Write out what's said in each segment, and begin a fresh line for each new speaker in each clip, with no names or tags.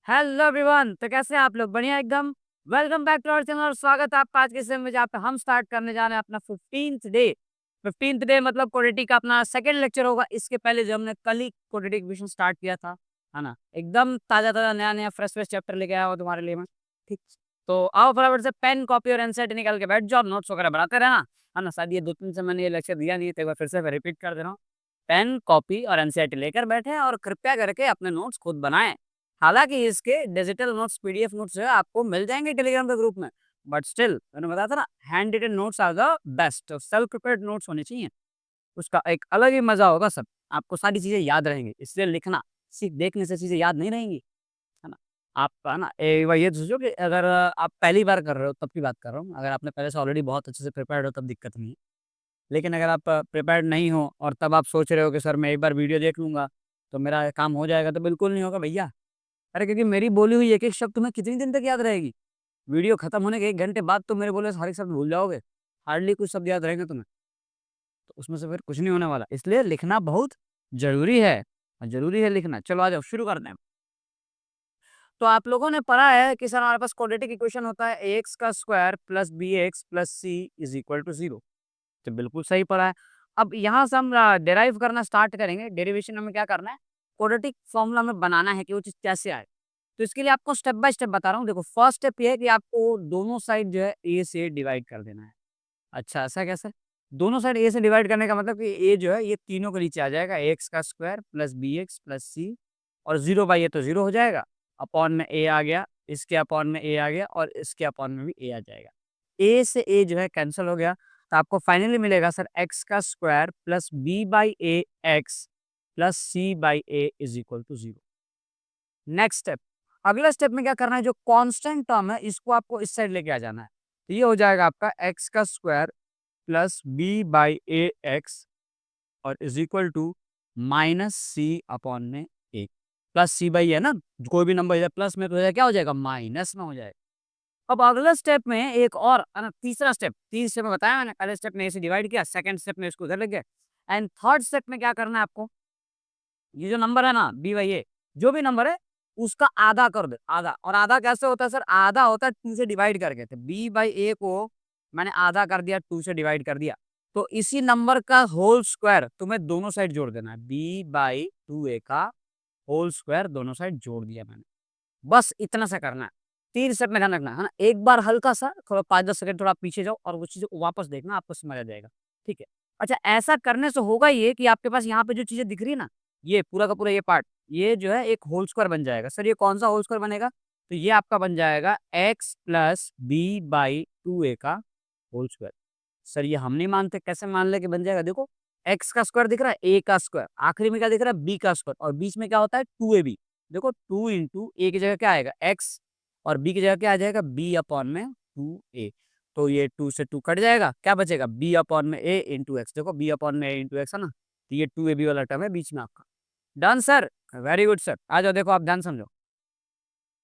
Hello everyone. तो कैसे हैं आप लोग? बढ़िया एकदम। Welcome back to our channel और स्वागत है आपका आज के सेशन में, जहाँ पे हम स्टार्ट करने जा रहे हैं अपना 15th डे मतलब क्वाड्रेटिक का अपना सेकंड लेक्चर होगा। इसके पहले जो हमने कल ही क्वाड्रेटिक इक्वेशन स्टार्ट किया था, है ना, एकदम ताजा ताजा नया नया फ्रेश फ्रेश चैप्टर लेके आया हूँ तुम्हारे लिए मैं। ठीक, तो आओ फटाफट से पेन कॉपी और एनसीईआरटी निकाल के बैठ जाओ, नोट्स वगैरह बनाते रहना, है ना। शायद ये 2 दिन से मैंने ये लेक्चर दिया नहीं है, तो एक बार फिर से रिपीट कर दे रहा हूँ। पेन कॉपी और एनसीईआरटी लेकर बैठे और कृपया करके अपने नोट्स खुद बनाएं। हालाँकि इसके डिजिटल नोट्स, पीडीएफ नोट्स जो है आपको मिल जाएँगे टेलीग्राम के ग्रुप में, बट स्टिल मैंने बताया था ना, hand written notes are the best. Self prepared notes होने चाहिए, उसका एक अलग ही मज़ा होगा सब। आपको सारी चीज़ें याद रहेंगी, इसलिए लिखना, सिर्फ देखने से चीज़ें याद नहीं रहेंगी, है ना। आप है ना, एक बार ये सोचो कि अगर आप पहली बार कर रहे हो तब की बात कर रहा हूँ, अगर आपने पहले से ऑलरेडी बहुत अच्छे से प्रिपेयर्ड हो तब दिक्कत नहीं है। लेकिन अगर आप प्रिपेयर्ड नहीं हो और तब आप सोच रहे हो कि सर मैं एक बार वीडियो देख लूँगा, तो मेरा काम हो जाएगा, तो बिल्कुल नहीं होगा भैया। अरे क्योंकि मेरी बोली हुई एक-एक शब्द तुम्हें कितनी दिन तक याद रहेगी? वीडियो खत्म होने के 1 घंटे बाद तो मेरे बोले सारे शब्द भूल जाओगे। हार्डली कुछ शब्द याद रहेंगे तुम्हें, तो उसमें से फिर कुछ नहीं होने वाला। इसलिए लिखना बहुत ज़रूरी है, ज़रूरी है लिखना। चलो आ जाओ शुरू करते हैं। तो आप लोगों ने पढ़ा है कि सर हमारे पास क्वाड्रेटिक इक्वेशन होता है एक्स का square plus b x plus c is equal to 0। तो बिल्कुल सही पढ़ा है। अब यहाँ से हम डेराइव करना स्टार्ट करेंगे। डेरिवेशन हमें क्या करना है? क्वाड्रेटिक फॉर्मूला हमें बनाना है कि वो चीज़ कैसे आए। तो इसके लिए आपको स्टेप बाय स्टेप बता रहा हूँ। देखो फर्स्ट स्टेप ये है कि आपको दोनों साइड जो है ए से डिवाइड कर देना है। अच्छा ऐसा कैसे? दोनों साइड ए से डिवाइड करने का मतलब कि ए जो है ये तीनों के नीचे आ जाएगा, एक्स का square plus b x plus c, और 0 बाई ए तो 0 हो जाएगा, अपॉन में ए आ गया, इसके अपॉन में ए आ गया और इसके अपॉन में भी ए आ जाएगा। ए से ए जो है कैंसल हो गया, तो आपको फाइनली मिलेगा सर एक्स का square plus b by a x plus c by a is equal to 0। Next step, अगला स्टेप में क्या करना है? जो कांस्टेंट टर्म है इसको आपको इस साइड लेके आ जाना है। तो ये हो जाएगा आपका एक्स का square plus b by a x और is equal to minus c upon में ए। प्लस सी बाई है ना, कोई भी नंबर है प्लस में तो हो जाएगा, क्या हो जाएगा? माइनस में हो जाएगा। अब अगला स्टेप में एक और है ना, तीसरा स्टेप, 3 स्टेप में बताया मैंने। पहले स्टेप में ऐसे डिवाइड किया, सेकंड स्टेप में इसको उधर लग गया, एंड थर्ड स्टेप में क्या करना है आपको? ये जो नंबर है ना बी बाई ए, जो भी नंबर है उसका आधा कर दे, आधा। और आधा कैसे होता है सर? आधा होता है 2 से डिवाइड करके। तो बी बाई ए को मैंने आधा कर दिया, 2 से डिवाइड कर दिया, तो इसी नंबर का होल स्क्वायर तुम्हें दोनों साइड जोड़ देना है। बी बाई 2a का होल स्क्वायर दोनों साइड जोड़ दिया मैंने। बस इतना सा करना है। 3 स्टेप में ध्यान रखना है ना। एक बार हल्का-सा थोड़ा 5-10 सेकंड थोड़ा पीछे जाओ और वो चीज़ें को वापस देखना, आपको समझ आ जाएगा। ठीक है? अच्छा ऐसा करने से होगा ये कि आपके पास यहाँ पे जो चीज़ें दिख रही है ना, ये पूरा का पूरा ये पार्ट, ये जो है एक होल स्क्वायर बन जाएगा। सर ये कौन-सा होल स्क्वायर बनेगा? तो ये आपका बन जाएगा x plus b by 2a का होल स्क्वायर। सर ये हम नहीं मानते, कैसे मान लें कि बन जाएगा? देखो x का स्क्वायर दिख रहा है, a का स्क्वायर, आखिरी में क्या दिख रहा है? b का स्क्वायर, और बीच में क्या होता है? 2ab। देखो 2 इंटू ए की जगह क्या आएगा? x, और b की जगह क्या आ जाएगा? b अपॉन में 2a। तो ये 2 से 2 कट जाएगा, क्या बचेगा? b अपॉन में a इंटू एक्स। देखो b अपॉन में a इंटू एक्स है ना, तो ये 2ab वाला टर्म है बीच में आपका। Done sir, very good sir. आ जाओ, देखो आप ध्यान समझो,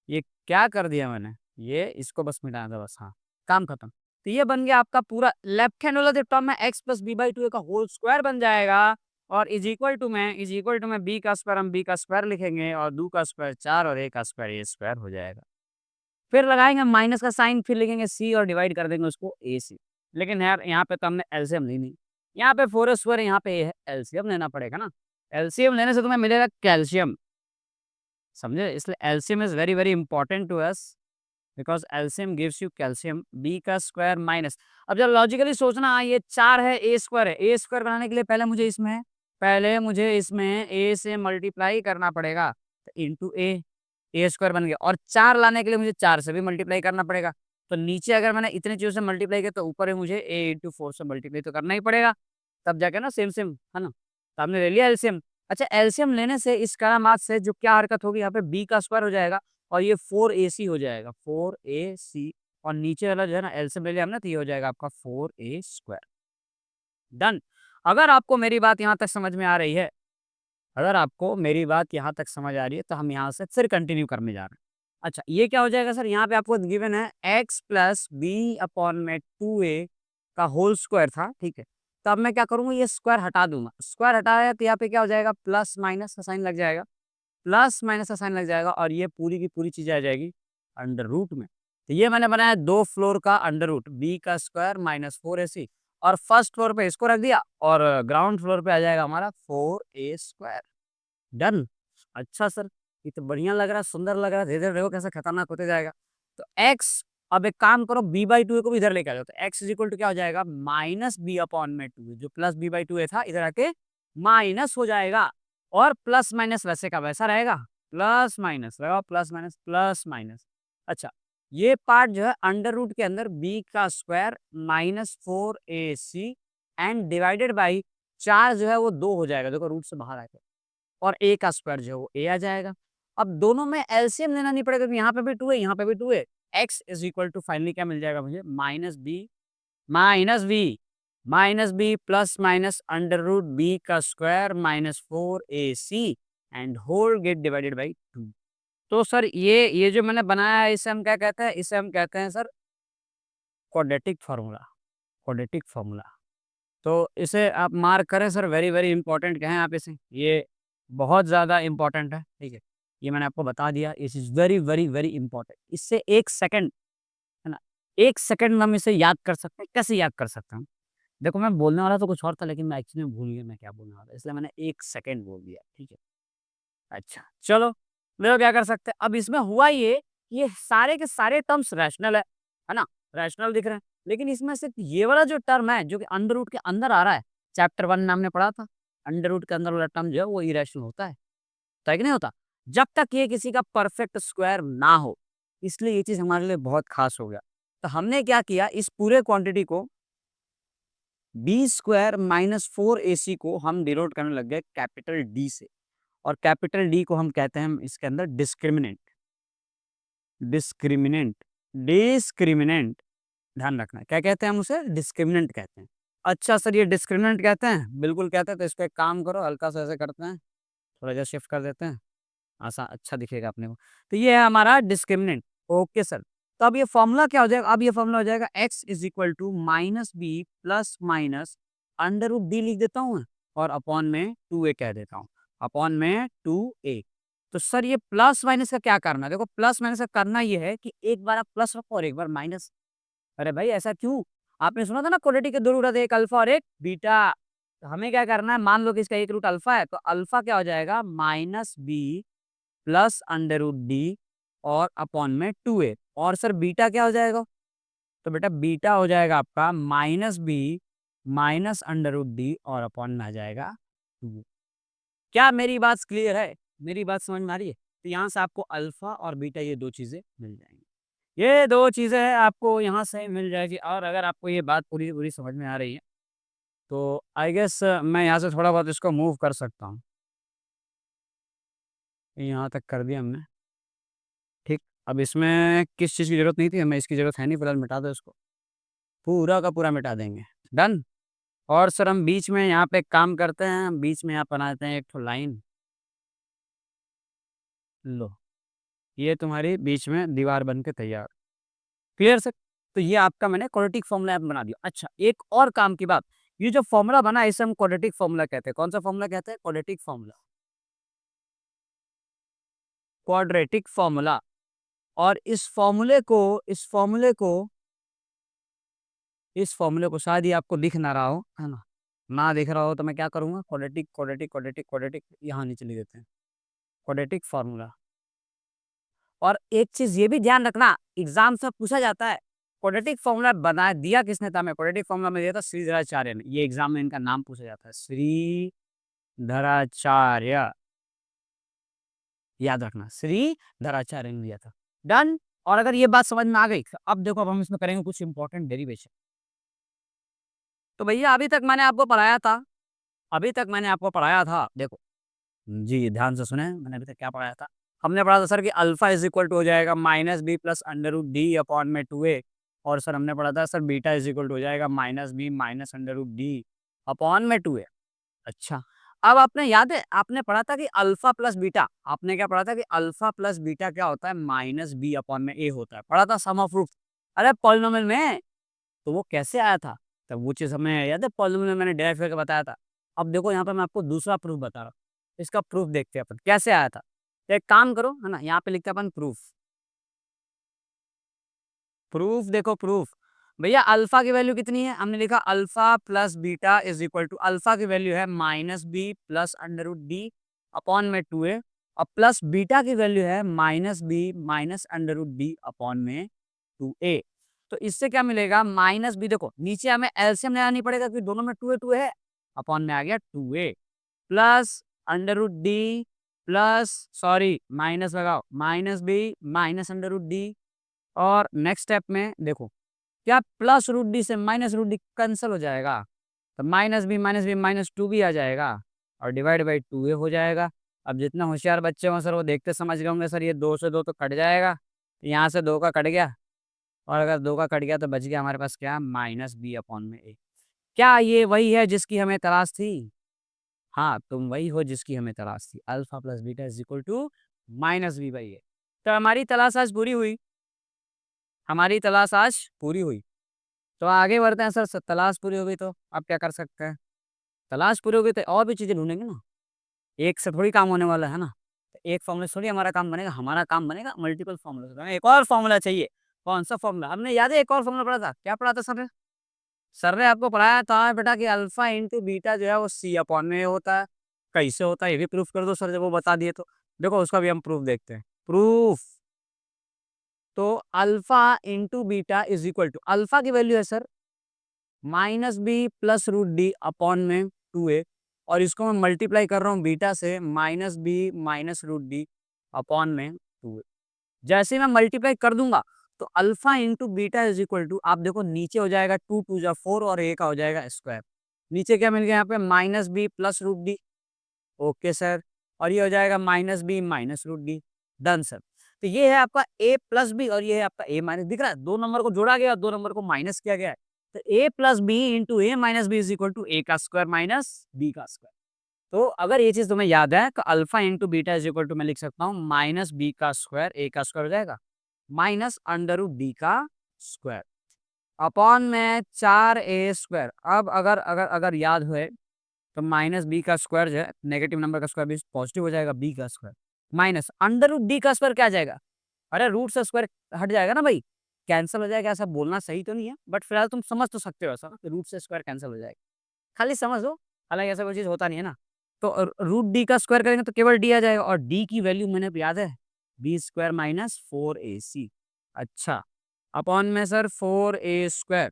ये क्या कर दिया मैंने, ये इसको बस मिटाना था बस, हाँ, काम खत्म। तो ये बन गया आपका पूरा लेफ्ट हैंड वाला जो टर्म है x प्लस बी बाई 2 का होल स्क्वायर बन जाएगा, और इज इक्वल टू बी का स्क्वायर, हम बी का स्क्वायर लिखेंगे, और 2 का स्क्वायर 4 और a का स्क्वायर ए स्क्वायर हो जाएगा। फिर लगाएंगे माइनस का साइन, फिर लिखेंगे c और डिवाइड कर देंगे उसको a से। लेकिन यार यहाँ पे तो हमने एलसीएम ली नहीं, यहाँ पे 4 स्क्वायर, यहाँ पे a है, एलसीएम लेना पड़ेगा ना। एलसीएम लेने से तुम्हें मिलेगा कैल्शियम, समझे? इसलिए LCM is very very important to us, because LCM gives you calcium. B का स्क्वायर माइनस, अब जब लॉजिकली सोचना, ये 4 है, ए स्क्वायर है। ए स्क्वायर बनाने के लिए पहले मुझे इसमें ए से मल्टीप्लाई करना पड़ेगा, तो इंटू ए स्क्वायर बन गया, और 4 लाने के लिए मुझे 4 से भी मल्टीप्लाई करना पड़ेगा। तो नीचे अगर मैंने इतनी चीज़ों से मल्टीप्लाई किया, तो ऊपर भी मुझे ए इंटू 4 से मल्टीप्लाई तो करना ही पड़ेगा, तब जाके ना सेम सेम, है ना? तो हमने ले लिया एलसीएम। अच्छा एलसीएम लेने से इस करामात से जो क्या हरकत होगी, यहाँ पे बी का स्क्वायर हो जाएगा, और ये 4ac हो जाएगा, 4ac, और नीचे वाला जो है ना एलसीएम ले लिया हमने, तो ये हो जाएगा आपका 4a स्क्वायर। डन। अगर आपको मेरी बात यहाँ तक समझ में आ रही है, अगर आपको मेरी बात यहाँ तक समझ आ रही है, तो हम यहाँ से फिर कंटिन्यू करने जा रहे हैं। अच्छा ये क्या हो जाएगा सर? यहाँ पे आपको गिवन है x प्लस बी अपॉन में 2a का होल स्क्वायर था, ठीक है। तो अब मैं क्या करूँगा, ये स्क्वायर हटा दूंगा। स्क्वायर हटाया तो यहाँ पे क्या हो जाएगा? प्लस माइनस का साइन लग जाएगा। प्लस माइनस का साइन लग जाएगा और ये पूरी की पूरी चीज़ आ जाएगी अंडर रूट में। तो ये मैंने बनाया 2 फ्लोर का अंडर रूट बी का स्क्वायर माइनस 4ac और फर्स्ट फ्लोर पे इसको रख दिया और ग्राउंड फ्लोर पे आ जाएगा हमारा 4a स्क्वायर। डन। अच्छा सर, ये तो बढ़िया लग रहा है, सुंदर लग रहा है, धीरे-धीरे देखो कैसे खतरनाक होते जाएगा। तो x अब एक काम करो b/2a को भी इधर लेके आ जाओ। तो x इज़ इक्वल टू क्या हो जाएगा माइनस b अपॉन में 2 जो प्लस b/2a था इधर आके माइनस हो जाएगा और प्लस माइनस वैसे का वैसा रहेगा। प्लस माइनस लगाओ, प्लस माइनस, प्लस माइनस। अच्छा, ये पार्ट जो है अंडर रूट के अंदर b का square minus 4ac and divided by 4 जो है वो 2 हो जाएगा। देखो रूट से बाहर आएगा और a का स्क्वायर जो है वो a आ जाएगा। अब दोनों में एलसीएम लेना नहीं पड़ेगा, तो यहाँ पे भी 2 है, यहाँ पे भी 2 है। x is equal to finally क्या मिल जाएगा मुझे minus B plus minus under root b का square minus 4ac and whole get divided by 2। तो सर ये जो मैंने बनाया है इसे हम क्या कहते हैं, इसे हम कहते हैं sir quadratic formula. Quadratic formula, तो इसे आप मार्क करें सर, वेरी वेरी इंपॉर्टेंट कहें आप इसे, ये बहुत ज़्यादा इंपॉर्टेंट है। ठीक है, ये मैंने आपको बता दिया, it is very very very important. इससे 1 सेकंड है ना, 1 सेकंड में हम इसे याद कर सकते हैं। कैसे याद कर सकते हैं? देखो मैं बोलने वाला तो कुछ और था लेकिन मैं एक्चुअली में भूल गया मैं क्या बोलने वाला था, इसलिए मैंने 1 सेकंड बोल दिया। ठीक है, अच्छा चलो देखो क्या कर सकते हैं। अब इसमें हुआ ये सारे के सारे टर्म्स रैशनल है ना, रैशनल दिख रहे हैं। लेकिन इसमें सिर्फ ये वाला जो टर्म है जो कि अंडर रूट के अंदर आ रहा है, चैप्टर 1 में हमने पढ़ा था, अंडर रूट के अंदर वाला टर्म जो है वो इरेशनल होता है कि नहीं होता? जब तक ये किसी का परफेक्ट स्क्वायर ना हो। इसलिए ये चीज़ हमारे लिए बहुत खास हो गया। तो हमने क्या किया, इस पूरे क्वांटिटी को बी स्क्वायर माइनस 4ac को हम डिनोट करने लग गए कैपिटल डी से। और कैपिटल डी को हम कहते हैं इसके अंदर डिस्क्रिमिनेंट। डिस्क्रिमिनेंट डिस्क्रिमिनेंट ध्यान रखना, क्या कहते हैं हम उसे? डिस्क्रिमिनेंट कहते हैं। अच्छा सर, ये डिस्क्रिमिनेंट कहते हैं? बिल्कुल कहते हैं। तो इसको एक काम करो, हल्का सा ऐसे करते हैं, थोड़ा सा शिफ्ट कर देते हैं, आसा अच्छा दिखेगा अपने को। तो ये है हमारा डिस्क्रिमिनेंट। ओके सर, तो अब ये फॉर्मूला क्या हो जाएगा? अब ये फॉर्मूला हो जाएगा x is equal to minus B plus minus under root D लिख देता हूँ और अपॉन में 2a कह देता हूँ, अपॉन में 2a। तो सर ये प्लस माइनस का क्या करना है? देखो प्लस माइनस का करना ये है कि एक बार आप प्लस रखो और एक बार माइनस। अरे भाई ऐसा क्यों? आपने सुना था ना क्वाड्रेटिक के 2 रूट होते हैं, एक अल्फा और एक बीटा। तो हमें क्या करना है, मान लो कि इसका एक रूट अल्फा है, तो अल्फा क्या हो जाएगा minus B plus under root D और अपॉन में 2a। और सर बीटा क्या हो जाएगा? तो बेटा बीटा हो जाएगा आपका minus B minus under root D और अपॉन में आ जाएगा 2a। क्या मेरी बात क्लियर है? मेरी बात समझ में आ रही है? तो यहाँ से आपको अल्फा और बीटा ये 2 चीज़ें मिल जाएंगी। ये 2 चीज़ें हैं आपको यहाँ से मिल जाएगी। और अगर आपको ये बात पूरी पूरी समझ में आ रही है तो आई गेस मैं यहाँ से थोड़ा बहुत इसको मूव कर सकता हूँ। यहाँ तक कर दिया हमने। ठीक, अब इसमें किस चीज़ की ज़रूरत नहीं थी, हमें इसकी ज़रूरत है नहीं, फिलहाल मिटा दो इसको, पूरा का पूरा मिटा देंगे। डन। और सर हम बीच में यहाँ पे एक काम करते हैं, हम बीच में यहाँ बनाते हैं एक ठो लाइन। लो, ये तुम्हारी बीच में दीवार बन के तैयार। Clear sir? तो ये आपका मैंने क्वाड्रेटिक फॉर्मूला बना दिया। अच्छा एक और काम की बात, ये जो फॉर्मूला बना है इसे हम क्वाड्रेटिक फॉर्मूला कहते हैं। कौन सा फॉर्मूला कहते हैं? Quadratic formula. Quadratic formula. और इस फॉर्मूले को शायद ही आपको दिख ना रहा हो, है ना? ना दिख रहा हो तो मैं क्या करूँगा, क्वाड्रेटिक क्वाड्रेटिक क्वाड्रेटिक क्वाड्रेटिक यहाँ नीचे लिख देते हैं, क्वाड्रेटिक फार्मूला। और एक चीज़ ये भी ध्यान रखना, एग्ज़ाम से पूछा जाता है, क्वाड्रेटिक फार्मूला बना दिया किसने था? मैं क्वाड्रेटिक फार्मूला में दिया था श्रीधराचार्य ने। ये एग्ज़ाम में इनका नाम पूछा जाता है, श्रीधराचार्य। याद रखना, श्रीधराचार्य ने दिया था। डन। और अगर ये बात समझ में आ गई, तो अब देखो अब हम इसमें करेंगे कुछ इंपॉर्टेंट डेरिवेशन। तो भैया अभी तक मैंने आपको पढ़ाया था, देखो जी ध्यान से सुने, मैंने अभी तक क्या पढ़ाया था? हमने पढ़ा था सर कि अल्फा इज इक्वल टू हो जाएगा minus B plus under root D upon में 2a। और सर हमने पढ़ा था sir beta is equal to हो जाएगा minus B minus under root D upon में 2a। अच्छा, अब आपने याद है आपने पढ़ा था कि अल्फा प्लस बीटा, आपने क्या पढ़ा था कि अल्फा प्लस बीटा क्या होता है? माइनस बी अपॉन में ए होता है, पढ़ा था सम ऑफ रूट। अरे पॉलिनोमियल में, तो वो कैसे आया था? तब वो चीज़ हमें याद है, पॉलिनोमियल में मैंने डेराइव करके बताया था। अब देखो यहाँ पे मैं आपको दूसरा प्रूफ बता रहा हूँ, इसका प्रूफ देखते हैं अपन कैसे आया था। तो एक काम करो, है ना, यहाँ पे लिखते हैं अपन प्रूफ। प्रूफ देखो, प्रूफ भैया अल्फा की वैल्यू कितनी है, हमने लिखा alpha plus beta is equal to, alpha की वैल्यू है minus B plus under root D upon में 2a, और प्लस बीटा की वैल्यू है minus B minus under root D upon में 2a। तो इससे क्या मिलेगा, माइनस बी, देखो नीचे हमें एलसीएम लेना पड़ेगा क्योंकि दोनों में 2a है, अपॉन में आ गया 2a plus under root d plus, sorry minus लगाओ, minus B minus under root D, और नेक्स्ट स्टेप में देखो क्या प्लस रूट डी से माइनस रूट डी कैंसिल हो जाएगा, तो माइनस बी माइनस 2b आ जाएगा और डिवाइड बाई 2a हो जाएगा। अब जितना होशियार बच्चे हों सर वो देखते समझ गए होंगे, सर ये 2 से 2 तो कट जाएगा, यहाँ से 2 का कट गया, और अगर 2 का कट गया तो बच गया हमारे पास क्या, माइनस बी अपॉन में a। क्या ये वही है जिसकी हमें तलाश थी? हाँ, तुम वही हो जिसकी हमें तलाश थी, alpha plus beta is equal to minus b by a. तो हमारी तलाश आज पूरी हुई, हमारी तलाश आज पूरी हुई। तो आगे बढ़ते हैं सर, तलाश पूरी हो गई तो आप क्या कर सकते हैं, तलाश पूरी हो गई तो और भी चीज़ें ढूंढेंगे ना, एक से थोड़ी काम होने वाला है ना, तो एक फॉर्मूले से थोड़ी हमारा काम बनेगा, हमारा काम बनेगा मल्टीपल फॉर्मूले से। हमें एक और फॉर्मूला चाहिए, कौन सा फॉर्मूला, हमने याद है एक और फॉर्मूला पढ़ा था, क्या पढ़ा था सर ने? सर ने आपको पढ़ाया था बेटा कि अल्फा इंटू बीटा जो है वो सी अपॉन में होता है। कैसे होता है ये भी प्रूफ कर दो सर, जब वो बता दिए तो। देखो उसका भी हम प्रूफ देखते हैं, प्रूफ। तो alpha into beta is equal to, alpha की वैल्यू है sir minus B plus root D upon में 2a, और इसको मैं मल्टीप्लाई कर रहा हूँ बीटा से, minus B minus root D upon में 2a। जैसे ही मैं मल्टीप्लाई कर दूंगा तो alpha into beta is equal to, आप देखो नीचे हो जाएगा 2 2 जा 4 और a का हो जाएगा स्क्वायर। नीचे क्या मिल गया यहाँ पे, minus B plus root D, okay sir, और ये हो जाएगा minus B minus root D, done sir. तो ये है आपका a प्लस बी और ये है आपका a माइनस, दिख रहा है दो नंबर को जोड़ा गया और दो नंबर को माइनस किया गया है। तो a plus b into a minus b is equal to a का स्क्वायर माइनस बी का स्क्वायर। तो अगर ये चीज तुम्हें याद है तो alpha into beta is equal to मैं लिख सकता हूँ माइनस बी का स्क्वायर, ए का स्क्वायर हो जाएगा माइनस अंडर रूट डी का स्क्वायर अपॉन में 4a स्क्वायर। अब अगर अगर अगर याद हुए तो माइनस बी का स्क्वायर जो है, नेगेटिव नंबर का स्क्वायर भी पॉजिटिव हो जाएगा, बी का square minus under root D का स्क्वायर क्या आ जाएगा, अरे रूट से स्क्वायर हट जाएगा ना भाई, कैंसिल हो जाएगा। ऐसा बोलना सही तो नहीं है बट फिलहाल तुम समझ तो सकते हो ऐसा, रूट से स्क्वायर कैंसिल हो जाएगा, खाली समझ लो, हालांकि ऐसा कोई चीज होता नहीं है ना। तो रूट डी का स्क्वायर करेंगे तो केवल डी आ जाएगा, और डी की वैल्यू मैंने याद है बी स्क्वायर माइनस 4ac। अच्छा, अपॉन में sir 4a square.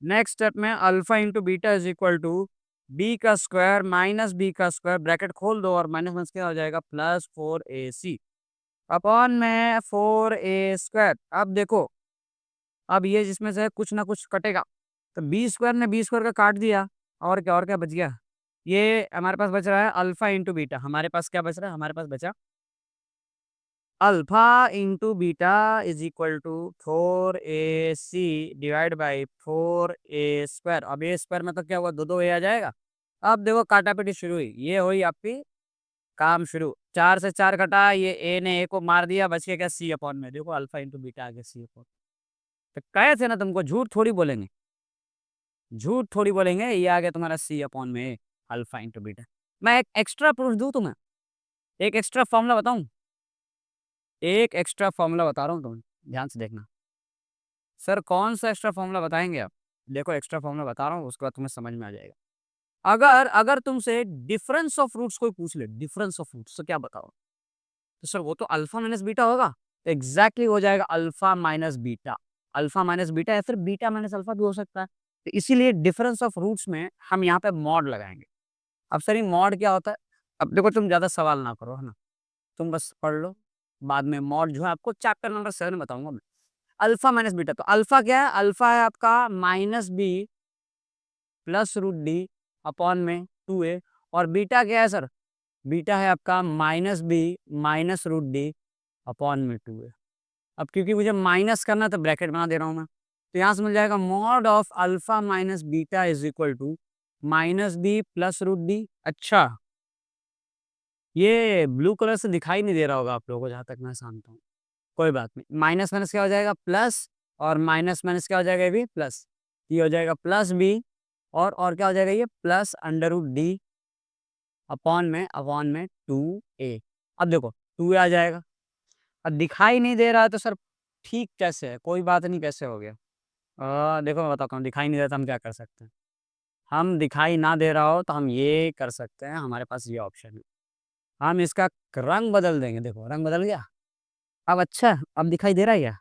Next step में alpha into beta is equal to b का स्क्वायर माइनस बी का स्क्वायर, ब्रैकेट खोल दो और माइनस माइनस क्या हो जाएगा, प्लस 4ac अपॉन में 4a स्क्वायर। अब देखो, अब ये जिसमें से कुछ ना कुछ कटेगा, तो बी स्क्वायर ने बी स्क्वायर का काट दिया, और क्या बच गया, ये हमारे पास बच रहा है अल्फा इंटू बीटा, हमारे पास क्या बच रहा है, हमारे पास बचा alpha into beta is equal to 4ac divide by 4a square. अब ए स्क्वायर में तो क्या हुआ, दो दो ए आ जाएगा। अब देखो काटापीटी शुरू हुई, ये हुई आपकी काम शुरू, 4 से 4 कटा, ये ए ने ए को मार दिया, बच गया क्या, सी अपॉन में, देखो अल्फा इंटू बीटा आ गया सी अपॉन। तो कहे थे ना तुमको, झूठ थोड़ी बोलेंगे, झूठ थोड़ी बोलेंगे, ये आ गया तुम्हारा सी अपॉन में अल्फा इंटू बीटा। मैं एक एक्स्ट्रा प्रूफ दूं तुम्हें, एक एक्स्ट्रा फॉर्मूला बताऊं, एक एक्स्ट्रा फॉर्मूला बता रहा हूँ तुम्हें, ध्यान से देखना। सर कौन सा एक्स्ट्रा फॉर्मूला बताएंगे आप, देखो एक्स्ट्रा फॉर्मूला बता रहा हूँ, उसके बाद तुम्हें समझ में आ जाएगा। अगर अगर तुमसे डिफरेंस ऑफ रूट्स कोई पूछ ले, डिफरेंस ऑफ रूट्स तो क्या बताओ, तो सर वो तो अल्फा माइनस बीटा होगा, तो एग्जैक्टली हो जाएगा alpha minus beta, alpha minus beta या फिर बीटा माइनस अल्फा भी हो सकता है। तो इसीलिए डिफरेंस ऑफ रूट्स में हम यहाँ पे मॉड लगाएंगे। अब सर ये मॉड क्या होता है, अब देखो तुम ज्यादा सवाल ना करो, है ना, तुम बस पढ़ लो, बाद में मॉड जो है आपको चैप्टर नंबर 7 बताऊंगा मैं। अल्फा माइनस बीटा, तो अल्फा क्या है, अल्फा है आपका minus B plus root D upon में 2a, और बीटा क्या है सर, बीटा है आपका minus B minus root D upon में 2a। अब क्योंकि मुझे माइनस करना है तो ब्रैकेट बना दे रहा हूँ मैं, तो यहाँ से मिल जाएगा mod of alpha minus beta is equal to minus B plus root D. अच्छा, ये ब्लू कलर से दिखाई नहीं दे रहा होगा आप लोगों को, जहाँ तक मैं जानता हूँ, कोई बात नहीं, माइनस माइनस क्या हो जाएगा प्लस, और माइनस माइनस क्या हो जाएगा, ये भी प्लस, ये हो जाएगा प्लस बी, और क्या हो जाएगा, ये plus under root D upon में 2a। अब देखो 2 आ जाएगा। अब दिखाई नहीं दे रहा है तो सर ठीक कैसे है? कोई बात नहीं, कैसे हो गया? देखो मैं बताता हूँ, दिखाई नहीं देता हम क्या कर सकते हैं? हम दिखाई ना दे रहा हो तो हम ये कर सकते हैं, हमारे पास ये ऑप्शन है। हम इसका रंग बदल देंगे, देखो रंग बदल गया। अब अच्छा, अब दिखाई दे रहा है क्या?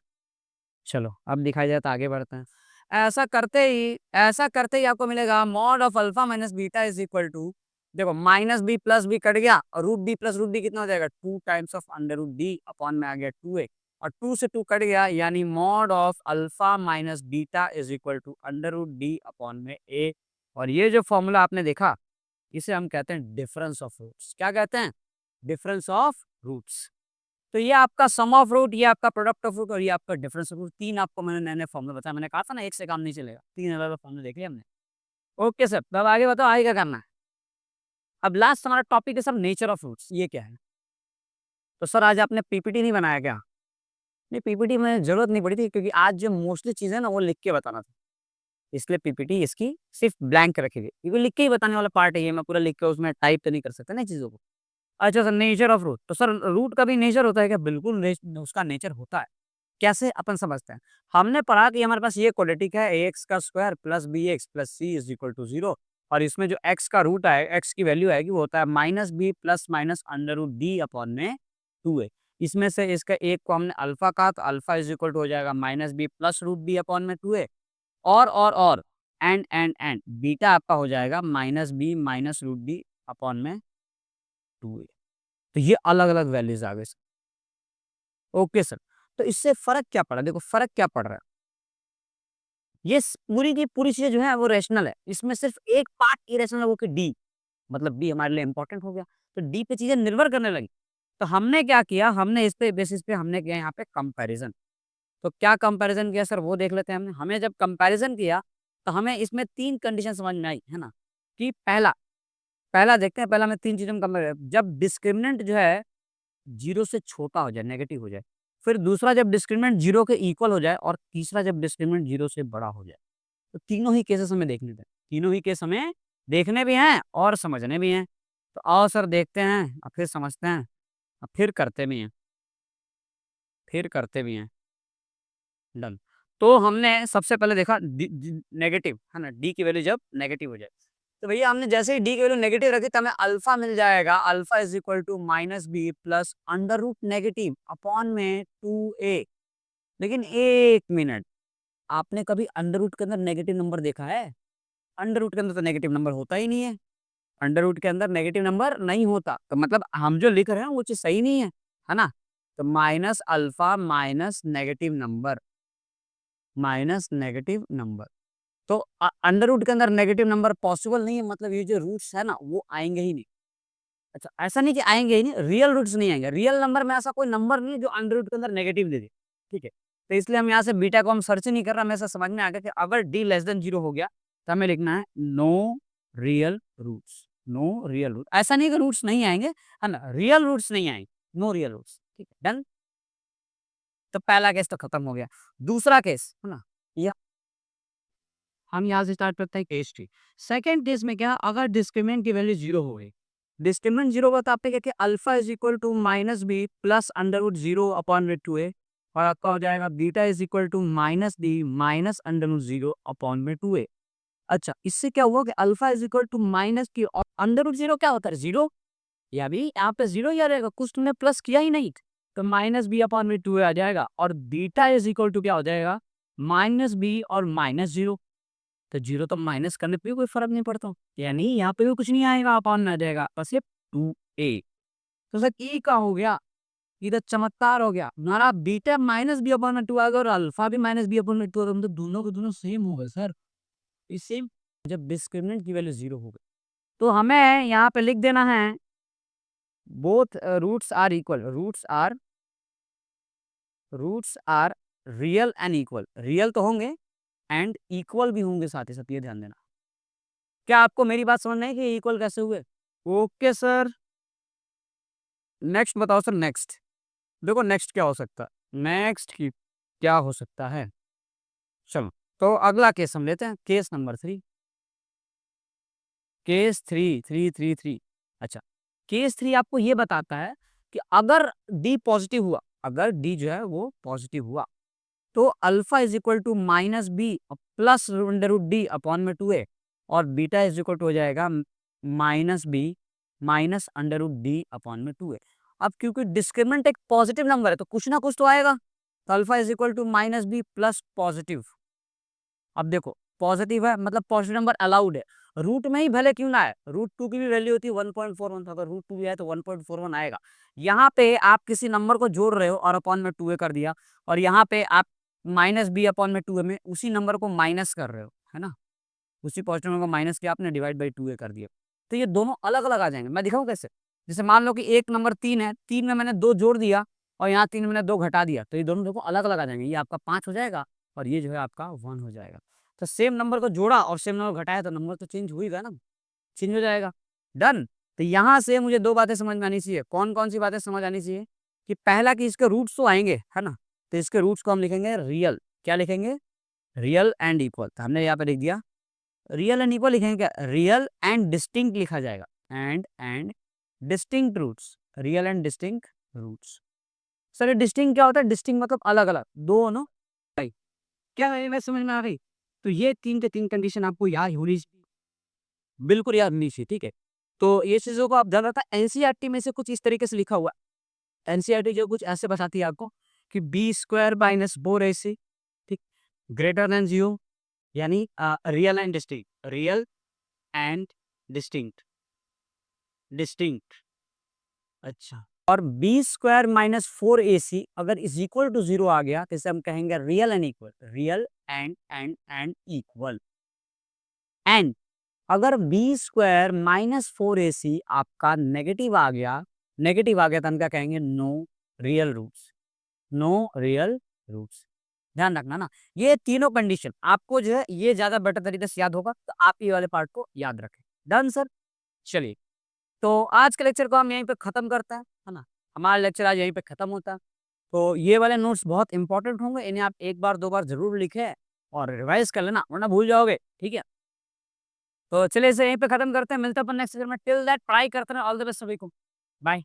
चलो, अब दिखाई दिया तो आगे बढ़ते हैं। ऐसा करते ही आपको मिलेगा mod of alpha minus beta is equal to, देखो minus B plus b cut गया और root b plus root b कितना हो जाएगा? 2 times of under root D upon में आ गया 2a, और 2 से 2 कट गया, यानी mod of alpha minus beta is equal to under root D upon में a। और ये जो फॉर्मूला आपने देखा, इसे हम कहते हैं डिफरेंस ऑफ रूट्स। क्या कहते हैं? Difference of roots. तो ये आपका सम ऑफ रूट, ये आपका प्रोडक्ट ऑफ रूट और ये आपका डिफरेंस ऑफ रूट, तीन आपको मैंने नए नए फॉर्मूला बताया। मैंने कहा था ना एक से काम नहीं चलेगा, तीन अलग अलग फॉर्मूला देख लिया हमने। ओके सर, तब आगे बताओ आगे क्या करना है। अब लास्ट हमारा टॉपिक है सर नेचर ऑफ रूट्स, ये क्या है? तो सर आज आपने पीपीटी नहीं बनाया क्या? नहीं, पीपीटी में जरूरत नहीं पड़ी थी, क्योंकि आज जो मोस्टली चीजें ना वो लिख के बताना था, इसलिए पीपीटी इसकी सिर्फ ब्लैंक रखी गई, क्योंकि लिख के ही बताने वाला पार्ट है ये। मैं पूरा लिख के उसमें टाइप तो नहीं कर सकता ना चीजों को। अच्छा सर, नेचर ऑफ रूट, तो सर रूट का भी नेचर होता है क्या? बिल्कुल उसका नेचर होता है। कैसे अपन समझते हैं? हमने पढ़ा कि हमारे पास ये क्वाड्रेटिक है ax का स्क्वायर प्लस bx प्लस c इज इक्वल टू 0, और इसमें जो x का रूट है, x की वैल्यू आएगी वो होता है minus B plus minus under root D upon में 2a। इसमें से इसका एक को हमने अल्फा कहा, तो अल्फा इज इक्वल टू हो जाएगा minus B plus root D upon में 2a, और एंड बीटा आपका हो जाएगा minus B minus root D upon में 2a। तो ये अलग अलग वैल्यूज आ गए सर। ओके सर, तो इससे फर्क क्या पड़ा? देखो फर्क क्या पड़ रहा है, ये पूरी की पूरी चीजें जो है वो रैशनल है, इसमें सिर्फ एक पार्ट इरेशनल है, वो कि डी, मतलब डी हमारे लिए इंपॉर्टेंट हो गया, तो डी पे चीजें निर्भर करने लगी। तो हमने क्या किया, हमने इस पे बेसिस पे हमने किया यहाँ पे कंपैरिजन। तो क्या कंपैरिजन किया सर, वो देख लेते हैं हमने। हमें जब कंपैरिजन किया तो हमें इसमें तीन कंडीशन समझ में आई, है ना? कि पहला पहला देखते हैं, पहला में तीन चीजों में कंपेयर, जब डिस्क्रिमिनेंट जो है 0 से छोटा हो जाए, नेगेटिव हो जाए। फिर दूसरा जब डिस्क्रिमिनेंट 0 के इक्वल हो जाए, और तीसरा जब डिस्क्रिमिनेंट 0 से बड़ा हो जाए। तो तीनों ही केसेस हमें देखने थे, तीनों ही केस हमें देखने भी हैं और समझने भी हैं। तो आओ सर देखते हैं, और फिर समझते हैं, और फिर करते भी हैं, फिर करते भी हैं। डन। तो हमने सबसे पहले देखा नेगेटिव, है ना, डी की वैल्यू जब नेगेटिव हो जाए। तो भैया हमने जैसे ही डी की वैल्यू नेगेटिव रखी तो हमें अल्फा मिल जाएगा, alpha is equal to minus B plus under root negative upon में 2a। लेकिन एक मिनट, आपने कभी अंडर रूट के अंदर नेगेटिव नंबर देखा है? अंडर रूट के अंदर तो नेगेटिव नंबर होता ही नहीं है। अंडर रूट के अंदर नेगेटिव नंबर नहीं होता, तो मतलब हम जो लिख रहे हैं वो चीज सही नहीं है ना? तो minus alpha minus negative number, minus negative number, तो अंडर रूट के अंदर नेगेटिव नंबर पॉसिबल नहीं है, मतलब ये जो रूट्स है ना वो आएंगे ही नहीं। अच्छा, ऐसा नहीं कि आएंगे ही नहीं, रियल रूट्स नहीं आएंगे, रियल नंबर में ऐसा कोई नंबर नहीं है जो अंडर रूट के अंदर नेगेटिव दे दे। ठीक है, तो इसलिए हम यहाँ से बीटा को हम सर्च नहीं कर रहे, हमें ऐसा समझ में आ गया कि अगर डी लेस देन 0 हो गया तो हमें लिखना है no real roots. No real root, ऐसा नहीं कि रूट्स नहीं आएंगे, है ना, रियल रूट्स नहीं आएंगे, नो रियल रूट्स। ठीक है, डन। तो पहला केस तो खत्म हो गया। दूसरा केस, है ना, ये हम यहाँ से स्टार्ट करते हैं केस थ्री। सेकेंड केस में क्या, अगर डिस्क्रिमिनेंट की वैल्यू 0 हो गई, डिस्क्रिमिनेंट 0 होगा तो आपने क्या किया, alpha is equal to minus B plus under root 0 upon में 2a, और आपका हो जाएगा beta is equal to minus D minus under root 0 upon में 2a। अच्छा, इससे क्या हुआ कि alpha is equal to minus की, और अंडर रूट 0 क्या होता है? 0। या भी यहाँ पे 0 ही आ रहेगा, कुछ तुमने प्लस किया ही नहीं, तो माइनस बी अपॉन में 2a आ जाएगा, और बीटा इज इक्वल टू क्या हो जाएगा, माइनस बी और माइनस 0। तो 0 तो माइनस करने पे भी कोई फर्क नहीं पड़ता, यानी यहाँ पे भी कुछ नहीं आएगा, अपॉन में आ जाएगा, बस ये 2a। तो सर ई का हो गया, इधर चमत्कार हो गया, हमारा बीटा माइनस बी अपॉन में 2 आ गया, और अल्फा भी माइनस बी अपॉन में 2 आ गया, मतलब दोनों के दोनों सेम हो गए सर। इस सेम, जब डिस्क्रिमिनेंट की वैल्यू 0 हो गई तो हमें यहाँ पे लिख देना है both roots are equal, roots are real and equal, real तो होंगे एंड इक्वल भी होंगे साथ ही साथ, ये ध्यान देना। क्या आपको मेरी बात समझ नहीं कि इक्वल कैसे हुए? ओके सर, नेक्स्ट बताओ सर, नेक्स्ट देखो नेक्स्ट क्या हो सकता है, नेक्स्ट की क्या हो सकता है। चलो, तो अगला केस हम लेते हैं, केस नंबर 3, केस 3 3 3 3। अच्छा, केस 3 आपको ये बताता है कि अगर डी पॉजिटिव हुआ, अगर डी जो है वो पॉजिटिव हुआ, तो alpha is equal to minus B plus under root D upon में 2a, और बीटा इज इक्वल टू हो जाएगा minus B minus under root D upon में 2a। अब क्योंकि डिस्क्रिमिनेंट एक पॉजिटिव नंबर है तो कुछ ना कुछ तो आएगा, तो alpha is equal to minus B plus positive. अब देखो पॉजिटिव है मतलब पॉजिटिव नंबर अलाउड है, रूट में ही भले क्यों ना आए, रूट 2 की भी वैल्यू होती है 1.41, तो अगर रूट 2 भी आए तो 1.41 आएगा। यहाँ पे आप किसी नंबर को जोड़ रहे हो और अपॉन में 2a कर दिया, और यहाँ पे आप माइनस बी अपॉन में 2a में उसी नंबर को माइनस कर रहे हो, है ना, उसी पॉजिटिव नंबर को माइनस किया आपने, डिवाइड बाई 2a कर दिया, तो ये दोनों अलग अलग आ जाएंगे। मैं दिखाऊं कैसे, जैसे मान लो कि एक नंबर 3 है, 3 में मैंने 2 जोड़ दिया और यहाँ 3 में मैंने 2 घटा दिया, तो ये दोनों देखो अलग अलग आ जाएंगे, ये आपका 5 हो जाएगा और ये जो है आपका 1 हो जाएगा। तो सेम नंबर को जोड़ा और सेम नंबर घटाया तो नंबर तो चेंज हो ही गया ना, चेंज हो जाएगा। डन। तो यहाँ से मुझे दो बातें समझ में आनी चाहिए। कौन कौन सी बातें समझ आनी चाहिए, कि पहला कि इसके रूट्स तो आएंगे, है ना, तो इसके रूट्स को हम लिखेंगे रियल, क्या लिखेंगे, रियल एंड इक्वल। तो हमने यहाँ पे लिख दिया रियल एंड इक्वल, लिखेंगे क्या, रियल एंड डिस्टिंक्ट लिखा जाएगा, and distinct roots, real and distinct roots. Sir distinct क्या होता है, डिस्टिंक्ट मतलब अलग अलग दोनों, क्या है मैं समझ में आ गई। तो ये 3 के 3 कंडीशन आपको याद होनी चाहिए, बिल्कुल याद होनी चाहिए, ठीक है। तो ये चीजों को आप ध्यान रखना, एनसीईआरटी में से कुछ इस तरीके से लिखा हुआ है, एनसीईआरटी जो कुछ ऐसे बताती है आपको कि बी स्क्वायर माइनस 4ac, ठीक, ग्रेटर देन 0, यानी real and distinct, real and distinct, distinct, अच्छा, और बी स्क्वायर माइनस 4ac अगर इज इक्वल टू 0 आ गया तो इसे हम कहेंगे real and equal, real and equal. And अगर बी स्क्वायर माइनस 4ac आपका नेगेटिव आ गया तो हम क्या कहेंगे, no real roots, no real roots. ध्यान रखना ना, ये तीनों कंडीशन आपको जो है ये ज्यादा बेटर तरीके से याद होगा, तो आप ये वाले पार्ट को याद रखें। Done sir. चलिए, तो आज के लेक्चर को हम यहीं पे खत्म करते हैं, है ना, हमारा लेक्चर आज यहीं पे खत्म होता है। तो ये वाले नोट्स बहुत इंपॉर्टेंट होंगे, इन्हें आप एक बार दो बार जरूर लिखें और रिवाइज कर लेना, वरना भूल जाओगे, ठीक है। तो चलिए इसे यहीं पे खत्म करते हैं, मिलते हैं अपन नेक्स्ट लेक्चर में। टिल दैट पढ़ाई करते हैं, ऑल द बेस्ट सभी को, बाय।